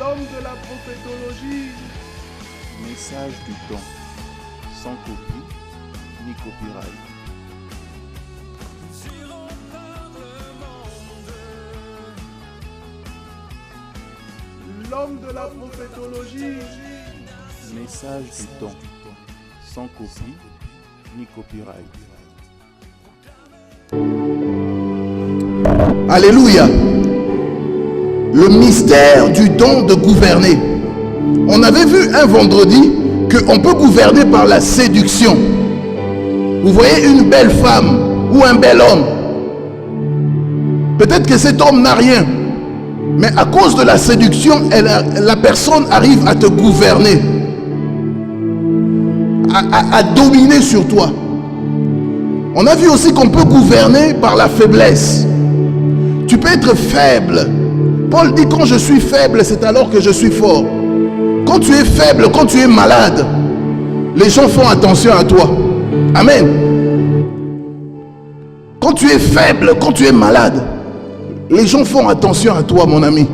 L'homme de la prophétologie. Message du temps, sans copie ni copyright. L'homme de la prophétologie. Message du temps, sans copie ni copyright. Alléluia. Le mystère du don de gouverner. On avait vu un vendredi qu'on peut gouverner par la séduction. Vous voyez une belle femme ou un bel homme. Peut-être que cet homme n'a rien. Mais à cause de la séduction, la personne arrive à te gouverner. À dominer sur toi. On a vu aussi qu'on peut gouverner par la faiblesse. Tu peux être faible. Paul dit quand je suis faible, c'est alors que je suis fort. Quand tu es faible, quand tu es malade, les gens font attention à toi. Amen. Quand tu es faible, quand tu es malade, les gens font attention à toi, mon ami.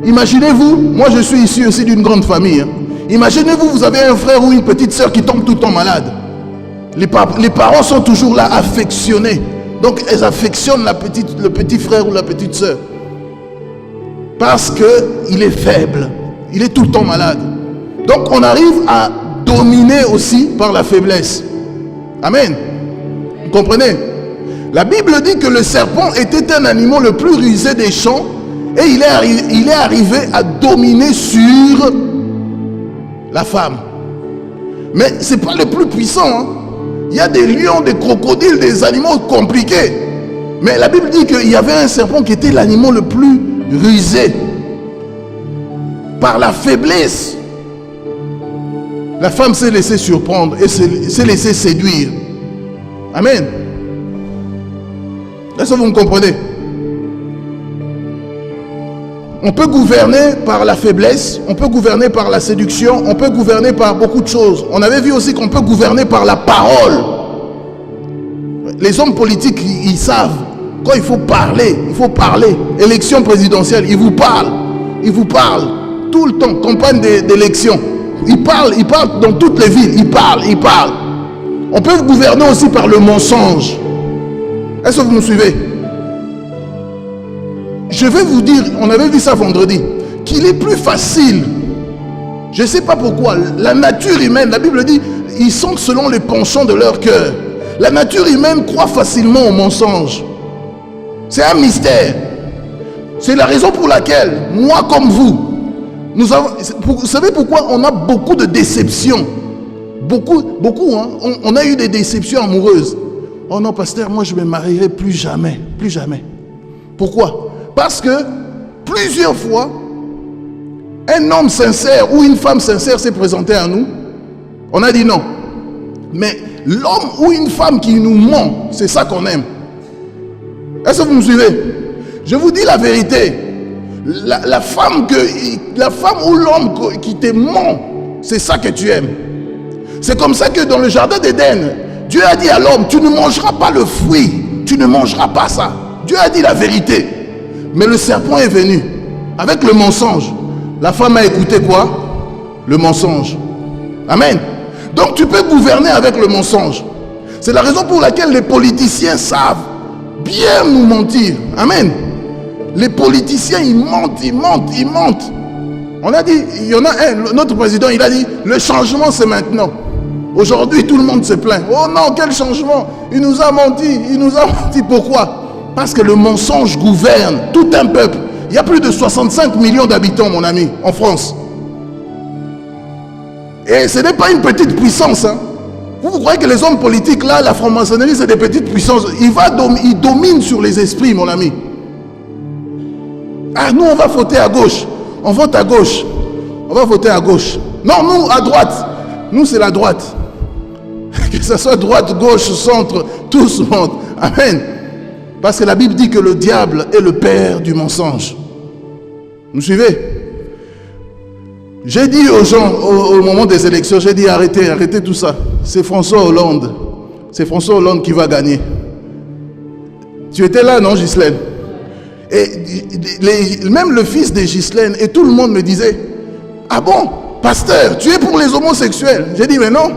Imaginez-vous, moi je suis ici aussi d'une grande famille. Imaginez-vous, vous avez un frère ou une petite soeur qui tombe tout le temps malade. Les parents sont toujours là, affectionnés. Donc, elles affectionnent le petit frère ou la petite soeur. Parce qu'il est faible. Il est tout le temps malade. Donc, on arrive à dominer aussi par la faiblesse. Amen. Vous comprenez? La Bible dit que le serpent était un animal le plus rusé des champs. Et il est arrivé à dominer sur la femme. Mais ce n'est pas le plus puissant. Hein? Il y a des lions, des crocodiles, des animaux compliqués. Mais la Bible dit qu'il y avait un serpent qui était l'animal le plus rusé. Par la faiblesse. La femme s'est laissée surprendre et s'est laissée séduire. Amen. Est-ce que vous me comprenez? On peut gouverner par la faiblesse, on peut gouverner par la séduction, on peut gouverner par beaucoup de choses. On avait vu aussi qu'on peut gouverner par la parole. Les hommes politiques, ils savent. Quand il faut parler, Élection présidentielle, ils vous parlent tout le temps, campagne d'élection. Ils parlent dans toutes les villes, ils parlent. On peut gouverner aussi par le mensonge. Est-ce que vous me suivez? Je vais vous dire, on avait vu ça vendredi, qu'il est plus facile. Je ne sais pas pourquoi. La nature humaine, la Bible dit, ils sont selon les penchants de leur cœur. La nature humaine croit facilement au mensonge. C'est un mystère. C'est la raison pour laquelle, moi comme vous, vous savez pourquoi on a beaucoup de déceptions? Beaucoup, hein? On a eu des déceptions amoureuses. Oh non, pasteur, moi je ne me marierai plus jamais. Pourquoi? Parce que plusieurs fois, un homme sincère ou une femme sincère s'est présenté à nous. On a dit non. Mais l'homme ou une femme qui nous ment, c'est ça qu'on aime. Est-ce que vous me suivez? Je vous dis la vérité. La femme ou l'homme qui te ment, c'est ça que tu aimes. C'est comme ça que dans le jardin d'Éden, Dieu a dit à l'homme, tu ne mangeras pas le fruit. Tu ne mangeras pas ça. Dieu a dit la vérité. Mais le serpent est venu avec le mensonge. La femme a écouté quoi? Le mensonge. Amen. Donc tu peux gouverner avec le mensonge. C'est la raison pour laquelle les politiciens savent bien nous mentir. Amen. Les politiciens, ils mentent. On a dit, il y en a un, notre président, il a dit, le changement c'est maintenant. Aujourd'hui, tout le monde se plaint. Oh non, quel changement? Il nous a menti. Pourquoi? Parce que le mensonge gouverne tout un peuple. Il y a plus de 65 millions d'habitants, mon ami, en France. Et ce n'est pas une petite puissance. Hein. Vous croyez que les hommes politiques, là, la franc-maçonnerie, c'est des petites puissances? Ils dominent sur les esprits, mon ami. Ah, nous, on va voter à gauche. On vote à gauche. On va voter à gauche. Non, nous, à droite. Nous, c'est la droite. Que ce soit droite, gauche, centre, tous montent. Amen. Parce que la Bible dit que le diable est le père du mensonge. Vous me suivez? J'ai dit aux gens, au moment des élections, j'ai dit arrêtez tout ça. C'est François Hollande. C'est François Hollande qui va gagner. Tu étais là, non, Ghislaine? Et même le fils de Ghislaine, et tout le monde me disait, ah bon, pasteur, tu es pour les homosexuels? J'ai dit, mais non.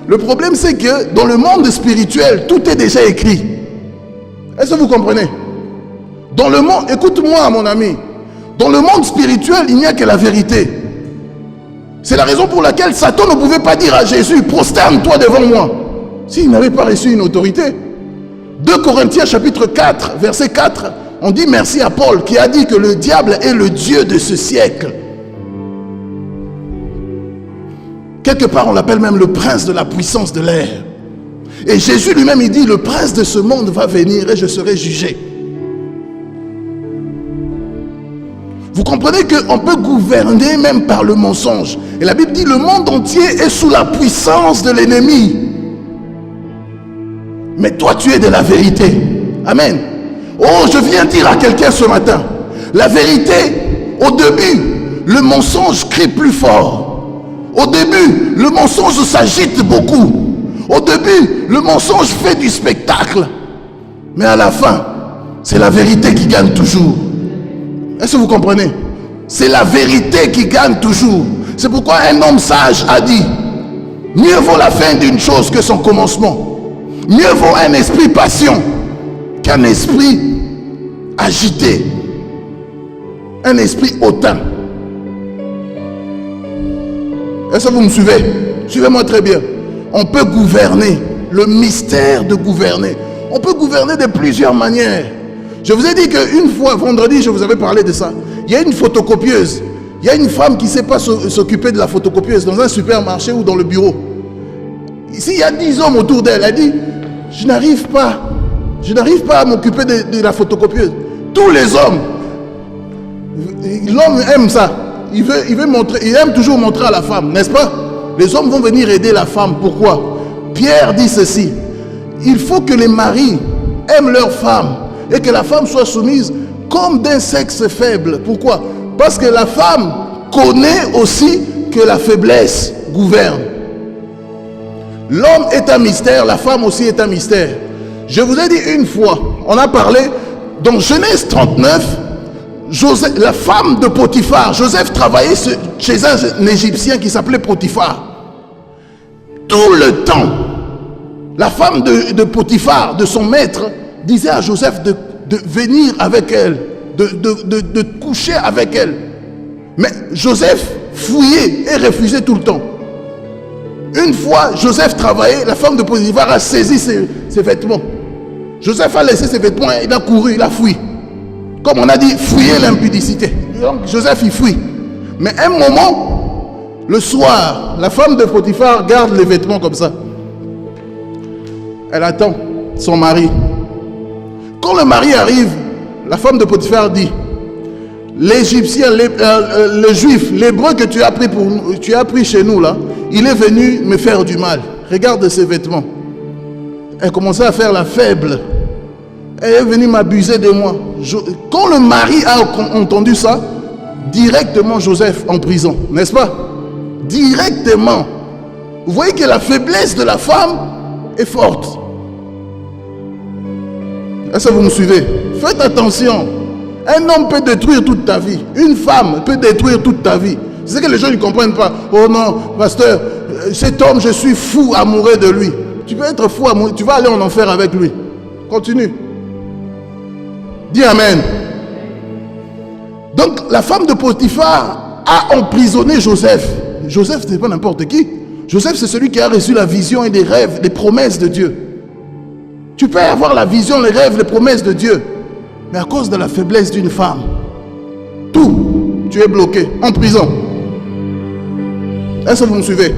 Le problème, c'est que dans le monde spirituel, tout est déjà écrit. Est-ce que vous comprenez? Dans le monde, écoute-moi mon ami, dans le monde spirituel, il n'y a que la vérité. C'est la raison pour laquelle Satan ne pouvait pas dire à Jésus, prosterne-toi devant moi, s'il n'avait pas reçu une autorité. 2 Corinthiens chapitre 4, verset 4, on dit merci à Paul qui a dit que le diable est le Dieu de ce siècle. Quelque part, on l'appelle même le prince de la puissance de l'air. Et Jésus lui-même, il dit, le prince de ce monde va venir et je serai jugé. Vous comprenez qu'on peut gouverner même par le mensonge. Et la Bible dit, le monde entier est sous la puissance de l'ennemi. Mais toi, tu es de la vérité. Amen. Oh, je viens dire à quelqu'un ce matin, la vérité, au début, le mensonge crie plus fort. Au début, le mensonge s'agite beaucoup. Au début, le mensonge fait du spectacle. Mais à la fin, c'est la vérité qui gagne toujours. Est-ce que vous comprenez? C'est la vérité qui gagne toujours. C'est pourquoi un homme sage a dit, mieux vaut la fin d'une chose que son commencement. Mieux vaut un esprit patient qu'un esprit agité. Un esprit hautain. Est-ce que vous me suivez? Suivez-moi très bien. On peut gouverner, le mystère de gouverner. On peut gouverner de plusieurs manières. Je vous ai dit qu'une fois, vendredi, je vous avais parlé de ça. Il y a une photocopieuse. Il y a une femme qui ne sait pas s'occuper de la photocopieuse dans un supermarché ou dans le bureau. Ici, il y a 10 hommes autour d'elle. Elle dit, je n'arrive pas à m'occuper de la photocopieuse. Tous les hommes, l'homme aime ça. Il aime toujours montrer à la femme, n'est-ce pas? Les hommes vont venir aider la femme. Pourquoi? Pierre dit ceci. Il faut que les maris aiment leur femme et que la femme soit soumise comme d'un sexe faible. Pourquoi? Parce que la femme connaît aussi que la faiblesse gouverne. L'homme est un mystère, la femme aussi est un mystère. Je vous ai dit une fois, on a parlé dans Genèse 39, Joseph, la femme de Potiphar, Joseph travaillait chez un Égyptien qui s'appelait Potiphar. Tout le temps, la femme de Potiphar, de son maître, disait à Joseph de venir avec elle, de coucher avec elle. Mais Joseph fouillait et refusait tout le temps. Une fois, Joseph travaillait, la femme de Potiphar a saisi ses vêtements. Joseph a laissé ses vêtements, il a couru, il a fui. Comme on a dit, fouiller l'impudicité. Donc Joseph, il fuit. Mais un moment, le soir, la femme de Potiphar garde les vêtements comme ça. Elle attend son mari. Quand le mari arrive, la femme de Potiphar dit, l'Égyptien, le Juif, l'Hébreu que tu as pris chez nous là, il est venu me faire du mal. Regarde ses vêtements. Elle commençait à faire la faible. Elle est venue m'abuser de moi. Quand le mari a entendu ça, directement Joseph en prison, n'est-ce pas? Directement. Vous voyez que la faiblesse de la femme est forte. Est-ce que vous me suivez? Faites attention. Un homme peut détruire toute ta vie. Une femme peut détruire toute ta vie. C'est ce que les gens ne comprennent pas. Oh non, pasteur, cet homme, je suis fou amoureux de lui. Tu peux être fou amoureux, tu vas aller en enfer avec lui. Continue. Dis amen. Donc la femme de Potiphar a emprisonné Joseph. Joseph, ce n'est pas n'importe qui. Joseph, c'est celui qui a reçu la vision et les rêves, les promesses de Dieu. Tu peux avoir la vision, les rêves, les promesses de Dieu. Mais à cause de la faiblesse d'une femme, tu es bloqué, en prison. Est-ce que vous me suivez?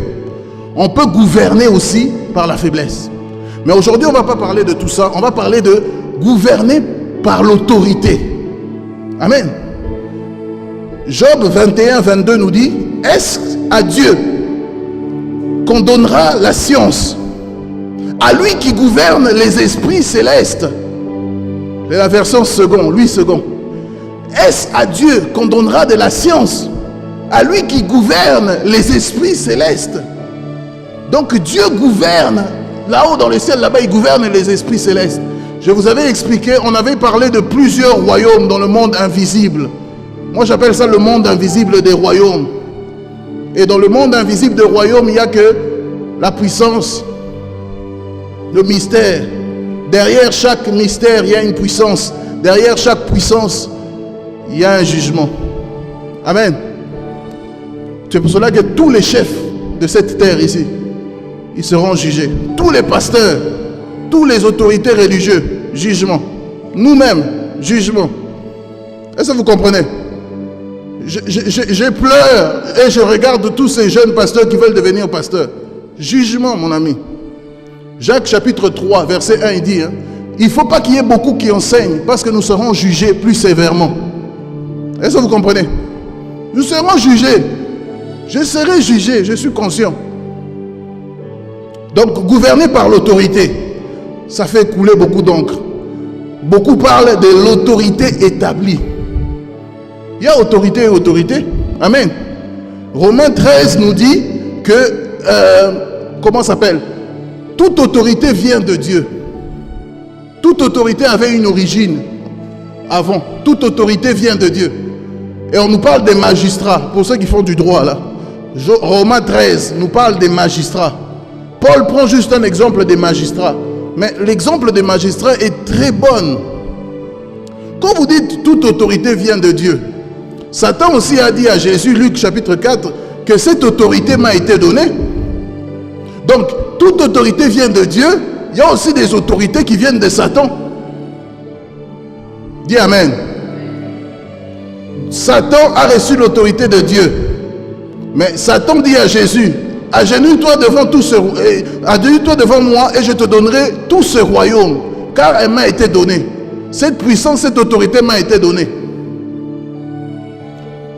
On peut gouverner aussi par la faiblesse. Mais aujourd'hui, on ne va pas parler de tout ça. On va parler de gouverner par l'autorité. Amen. Job 21, 22 nous dit, est-ce à Dieu qu'on donnera la science? À lui qui gouverne les esprits célestes. C'est la version second, lui second. Est-ce à Dieu qu'on donnera de la science? À lui qui gouverne les esprits célestes. Donc Dieu gouverne, là-haut dans le ciel, là-bas, il gouverne les esprits célestes. Je vous avais expliqué, on avait parlé de plusieurs royaumes dans le monde invisible. Moi, j'appelle ça le monde invisible des royaumes. Et dans le monde invisible des royaumes, il n'y a que la puissance, le mystère. Derrière chaque mystère, il y a une puissance. Derrière chaque puissance, il y a un jugement. Amen. C'est pour cela que tous les chefs de cette terre ici, ils seront jugés. Tous les pasteurs, tous les autorités religieuses, jugement. Nous-mêmes, jugement. Est-ce que vous comprenez? Je pleure et je regarde tous ces jeunes pasteurs qui veulent devenir pasteurs. Jugement, mon ami. Jacques chapitre 3, verset 1, il dit, il ne faut pas qu'il y ait beaucoup qui enseignent parce que nous serons jugés plus sévèrement. Est-ce que vous comprenez? Nous serons jugés. Je serai jugé, je suis conscient. Donc, gouverner par l'autorité, ça fait couler beaucoup d'encre. Beaucoup parlent de l'autorité établie. Il y a autorité et autorité. Amen. Romains 13 nous dit que, comment ça s'appelle? Toute autorité vient de Dieu. Toute autorité avait une origine avant. Toute autorité vient de Dieu. Et on nous parle des magistrats, pour ceux qui font du droit là. Romains 13 nous parle des magistrats. Paul prend juste un exemple des magistrats. Mais l'exemple des magistrats est très bon. Quand vous dites toute autorité vient de Dieu, Satan aussi a dit à Jésus, Luc chapitre 4, que cette autorité m'a été donnée. Donc, toute autorité vient de Dieu. Il y a aussi des autorités qui viennent de Satan. Dis Amen. Satan a reçu l'autorité de Dieu. Mais Satan dit à Jésus, agenouille-toi devant agenouille-toi devant moi et je te donnerai tout ce royaume, car elle m'a été donnée. Cette puissance, cette autorité m'a été donnée.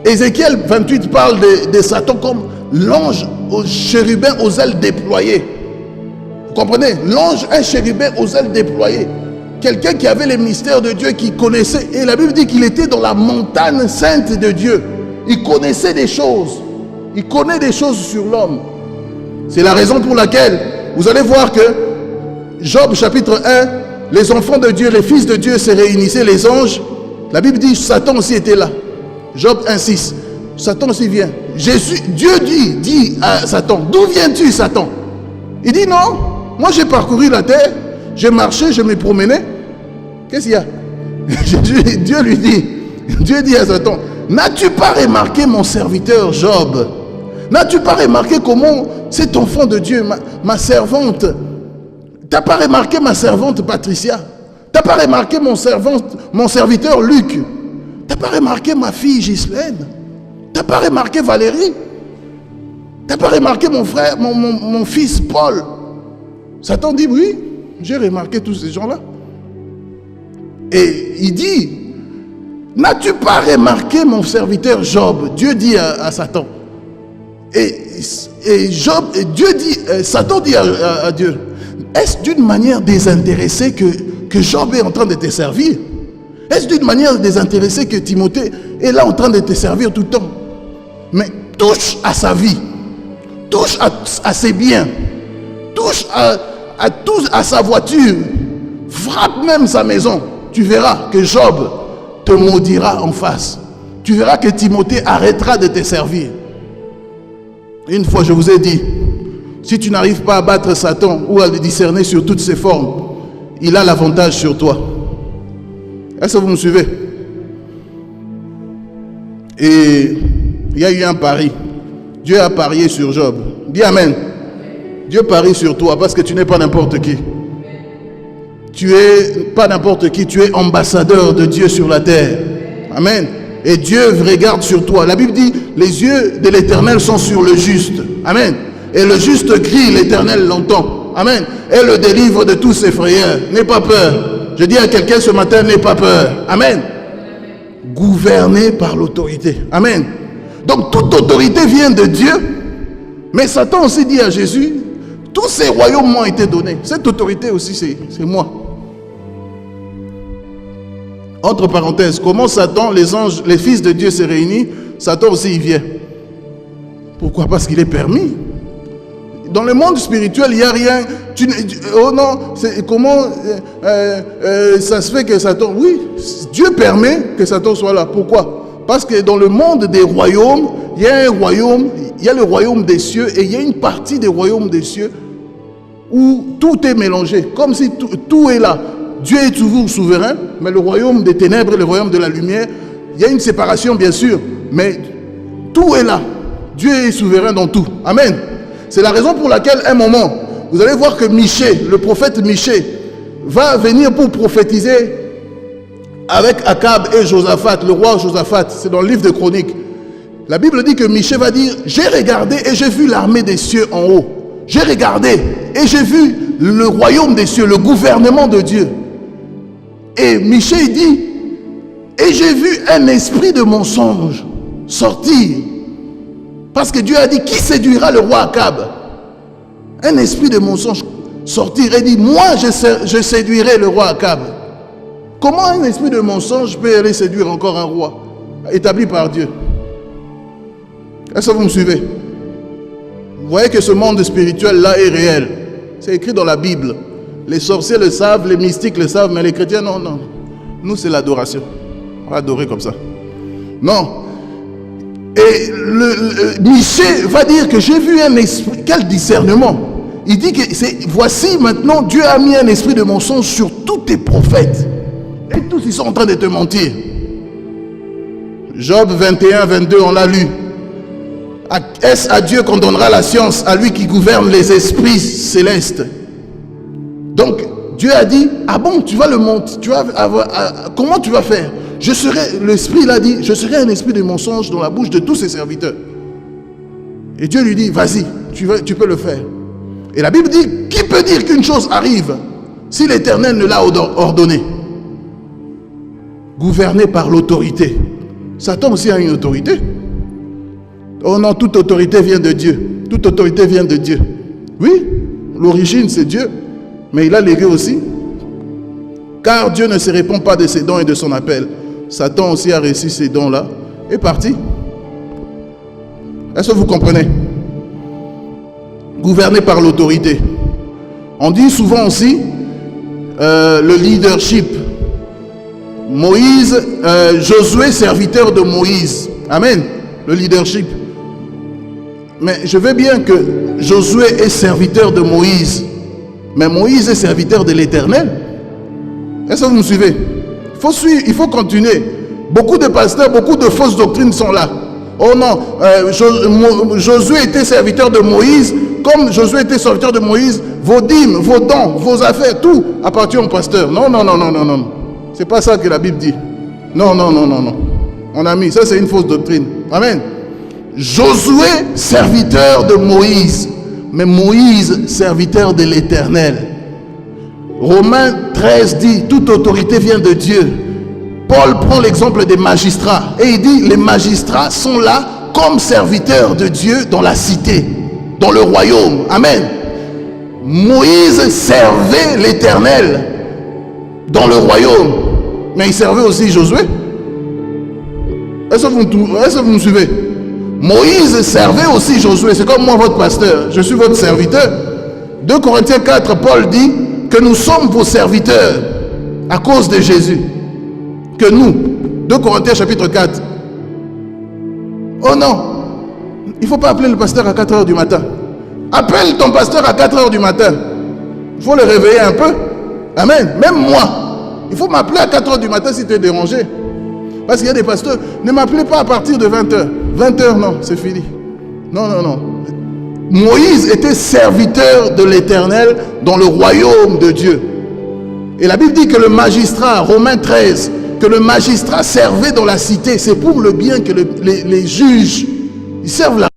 Ézéchiel 28 parle de Satan comme l'ange au chérubin aux ailes déployées. Vous comprenez? L'ange, un chérubin aux ailes déployées. Quelqu'un qui avait les mystères de Dieu, qui connaissait. Et la Bible dit qu'il était dans la montagne sainte de Dieu. Il connaissait des choses. Il connaît des choses sur l'homme. C'est la raison pour laquelle vous allez voir que Job chapitre 1, les enfants de Dieu, les fils de Dieu se réunissaient, les anges. La Bible dit Satan aussi était là. Job 1,6. Satan aussi vient. Dieu dit à Satan, d'où viens-tu, Satan? Il dit non, moi j'ai parcouru la terre, j'ai marché, je me promenais. Qu'est-ce qu'il y a? Dieu dit à Satan, n'as-tu pas remarqué mon serviteur Job? N'as-tu pas remarqué comment cet enfant de Dieu, ma servante, t'as pas remarqué ma servante Patricia? T'as pas remarqué mon serviteur Luc? T'as pas remarqué ma fille Ghislaine? T'as pas remarqué Valérie? T'as pas remarqué mon frère, mon fils Paul? Satan dit oui, j'ai remarqué tous ces gens-là. Et il dit, n'as-tu pas remarqué mon serviteur Job? Dieu dit à Satan. Et Satan dit à Dieu, est-ce d'une manière désintéressée que Job est en train de te servir? Est-ce d'une manière désintéressée que Timothée est là en train de te servir tout le temps? Mais touche à sa vie, touche à ses biens, touche à sa voiture, frappe même sa maison. Tu verras que Job te maudira en face. Tu verras que Timothée arrêtera de te servir. Une fois, je vous ai dit, si tu n'arrives pas à battre Satan ou à le discerner sur toutes ses formes, il a l'avantage sur toi. Est-ce que vous me suivez? Et il y a eu un pari. Dieu a parié sur Job. Dis Amen. Dieu parie sur toi parce que tu n'es pas n'importe qui. Tu es pas n'importe qui, tu es ambassadeur de Dieu sur la terre. Amen. Et Dieu regarde sur toi. La Bible dit, les yeux de l'Éternel sont sur le juste. Amen. Et le juste crie, l'Éternel l'entend. Amen. Et le délivre de tous ses frayeurs. N'aie pas peur. Je dis à quelqu'un ce matin, n'aie pas peur. Amen. Gouverné par l'autorité. Amen. Donc toute autorité vient de Dieu. Mais Satan aussi dit à Jésus, tous ces royaumes m'ont été donnés. Cette autorité aussi, c'est moi. Entre parenthèses, comment Satan, les anges, les fils de Dieu se réunissent, Satan aussi il vient. Pourquoi? Parce qu'il est permis. dans le monde spirituel, il n'y a rien. Oh non, comment ça se fait que Satan... Oui, Dieu permet que Satan soit là. Pourquoi? Parce que dans le monde des royaumes, il y a un royaume, il y a le royaume des cieux et il y a une partie des royaumes des cieux où tout est mélangé, comme si tout est là. Dieu est toujours souverain, mais le royaume des ténèbres et le royaume de la lumière, il y a une séparation bien sûr, mais tout est là. Dieu est souverain dans tout. Amen. C'est la raison pour laquelle, à un moment, vous allez voir que Michée, le prophète Michée, va venir pour prophétiser avec Akab et Josaphat, le roi Josaphat. C'est dans le livre de Chroniques. La Bible dit que Michée va dire, j'ai regardé et j'ai vu l'armée des cieux en haut. J'ai regardé et j'ai vu le royaume des cieux, le gouvernement de Dieu. Et Michée dit, et j'ai vu un esprit de mensonge sortir. Parce que Dieu a dit, qui séduira le roi Akab? Un esprit de mensonge sortir et dit, moi je séduirai le roi Akab. Comment un esprit de mensonge peut aller séduire encore un roi établi par Dieu? Est-ce que vous me suivez? Vous voyez que ce monde spirituel-là est réel. C'est écrit dans la Bible. Les sorciers le savent, les mystiques le savent, mais les chrétiens, non, non. Nous, c'est l'adoration. On va adorer comme ça. Non. Et Michée va dire que j'ai vu un esprit. Quel discernement! Il dit que voici maintenant, Dieu a mis un esprit de mensonge sur tous tes prophètes. Et tous, ils sont en train de te mentir. Job 21, 22, on l'a lu. Est-ce à Dieu qu'on donnera la science, à lui qui gouverne les esprits célestes? Donc, Dieu a dit, ah bon, tu vas le monter, comment tu vas faire? L'esprit il a dit, je serai un esprit de mensonge dans la bouche de tous ses serviteurs. Et Dieu lui dit, vas-y, tu peux le faire. Et la Bible dit, qui peut dire qu'une chose arrive si l'Éternel ne l'a ordonné? Gouverné par l'autorité. Satan aussi a une autorité. Oh non, toute autorité vient de Dieu. Toute autorité vient de Dieu. Oui, l'origine c'est Dieu, mais il a légué aussi. Car Dieu ne se répond pas de ses dons et de son appel. Satan aussi a reçu ces dons-là et parti. Est-ce que vous comprenez? Gouverné par l'autorité. On dit souvent aussi le leadership. Moïse, Josué, serviteur de Moïse. Amen. Le leadership. Mais je veux bien que Josué est serviteur de Moïse. Mais Moïse est serviteur de l'Éternel. Est-ce que vous me suivez? Il faut continuer. Beaucoup de pasteurs, beaucoup de fausses doctrines sont là. Oh non, Josué était serviteur de Moïse. Comme Josué était serviteur de Moïse, vos dîmes, vos dons, vos affaires, tout appartient au pasteur. Non, non, non, non, non, non. C'est pas ça que la Bible dit. Non, non, non, non, non. Mon ami, ça c'est une fausse doctrine. Amen. Josué, serviteur de Moïse. Mais Moïse, serviteur de l'Éternel. Romains 13 dit, toute autorité vient de Dieu. Paul prend l'exemple des magistrats. Et il dit, les magistrats sont là comme serviteurs de Dieu dans la cité, dans le royaume. Amen. Moïse servait l'Éternel dans le royaume. Mais il servait aussi Josué. Est-ce que vous me suivez? Moïse servait aussi Josué. C'est comme moi, votre pasteur. Je suis votre serviteur. 2 Corinthiens 4, Paul dit que nous sommes vos serviteurs à cause de Jésus. Que nous. 2 Corinthiens chapitre 4. Oh non. Il ne faut pas appeler le pasteur à 4 heures du matin. Appelle ton pasteur à 4 heures du matin. Il faut le réveiller un peu. Amen. Même moi. Il faut m'appeler à 4 heures du matin si tu es dérangé. Parce qu'il y a des pasteurs, ne m'appelez pas à partir de 20 heures. 20 heures, non, c'est fini. Non, non, non. Moïse était serviteur de l'Éternel dans le royaume de Dieu. Et la Bible dit que le magistrat, Romains 13, que le magistrat servait dans la cité. C'est pour le bien que les juges, ils servent la